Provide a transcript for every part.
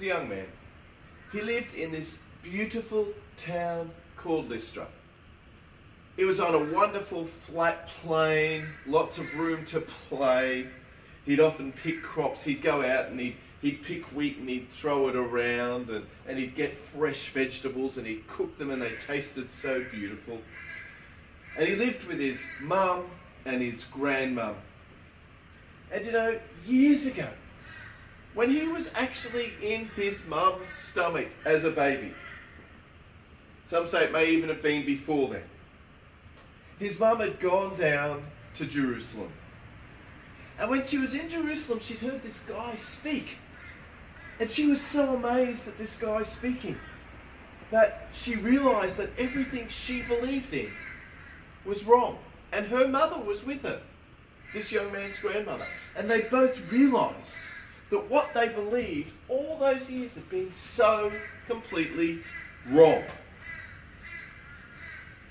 young man. He lived in this beautiful town called Lystra. It was on a wonderful flat plain, lots of room to play. He'd often pick crops. He'd go out and he'd pick wheat and he'd throw it around, and he'd get fresh vegetables and he'd cook them, and they tasted so beautiful. And he lived with his mum and his grandmum. And you know, years ago, when he was actually in his mum's stomach as a baby, some say it may even have been before then, his mum had gone down to Jerusalem. And when she was in Jerusalem, she'd heard this guy speak. And she was so amazed at this guy speaking that she realised that everything she believed in was wrong. And her mother was with her, this young man's grandmother. And they both realised that what they believed all those years had been so completely wrong.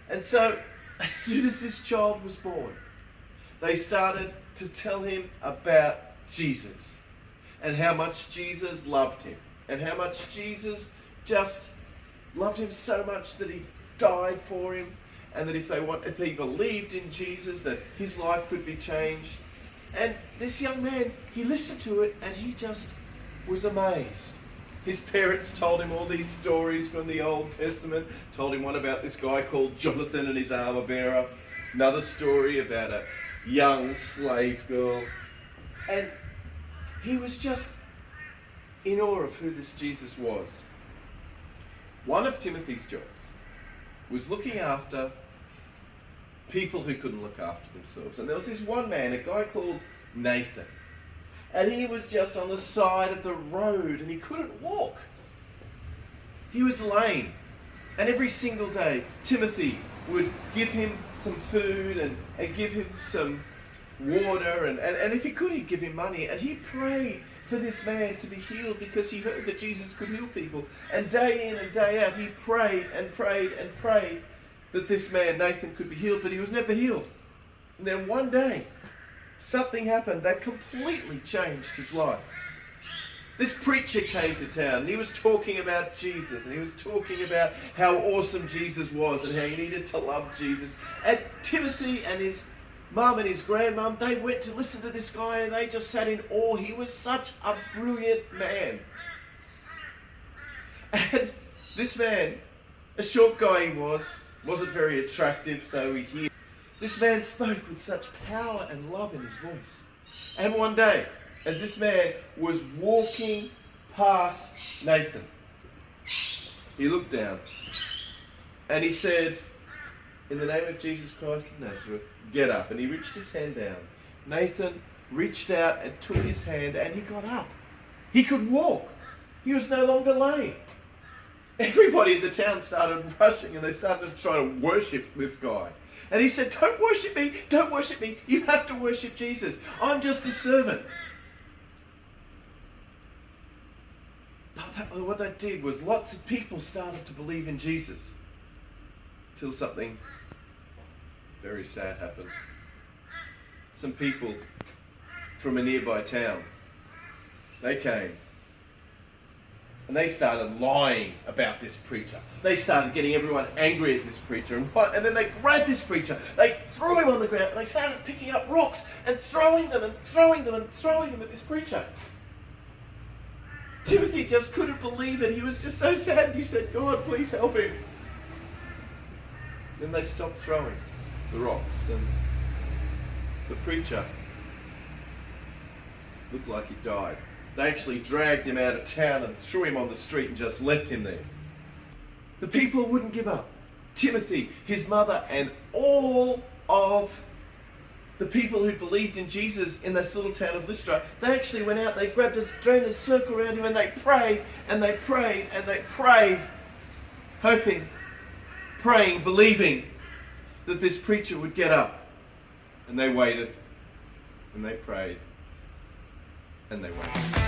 And so, as soon as this child was born, they started to tell him about Jesus and how much Jesus loved him and how much Jesus just loved him so much that he died for him, and that if he believed in Jesus, that his life could be changed. And this young man, he listened to it and he just was amazed. His parents told him all these stories from the Old Testament, told him one about this guy called Jonathan and his armor bearer, another story about a young slave girl. And he was just in awe of who this Jesus was. One of Timothy's jobs was looking after people who couldn't look after themselves. And there was this one man, a guy called Nathan. And he was just on the side of the road and he couldn't walk. He was lame. And every single day, Timothy would give him some food and give him some water. And if he could, he'd give him money. And he prayed for this man to be healed because he heard that Jesus could heal people. And day in and day out, he prayed and prayed and prayed that this man, Nathan, could be healed, but he was never healed. And then one day, something happened that completely changed his life. This preacher came to town and he was talking about Jesus, and he was talking about how awesome Jesus was and how he needed to love Jesus. And Timothy and his mum and his grandmum, they went to listen to this guy and they just sat in awe. He was such a brilliant man. And this man, a short guy he wasn't very attractive, so this man spoke with such power and love in his voice. And one day, as this man was walking past Nathan, he looked down and he said, "In the name of Jesus Christ of Nazareth, get up." And he reached his hand down. Nathan reached out and took his hand and he got up. He could walk. He was no longer lame. Everybody in the town started rushing and they started to try to worship this guy. And he said, "Don't worship me, don't worship me. You have to worship Jesus. I'm just his servant." But what that did was lots of people started to believe in Jesus. Till something very sad happened. Some people from a nearby town, they came. And they started lying about this preacher. They started getting everyone angry at this preacher. And then they grabbed this preacher. They threw him on the ground. And they started picking up rocks and throwing them and throwing them and throwing them at this preacher. Timothy just couldn't believe it. He was just so sad. He said, "God, please help him." Then they stopped throwing the rocks. And the preacher looked like he died. They actually dragged him out of town and threw him on the street and just left him there. The people wouldn't give up. Timothy, his mother, and all of the people who believed in Jesus in this little town of Lystra, they actually went out, they grabbed us, drained a circle around him, and they prayed, and they prayed, and they prayed, hoping, praying, believing that this preacher would get up. And they waited, and they prayed, and they waited.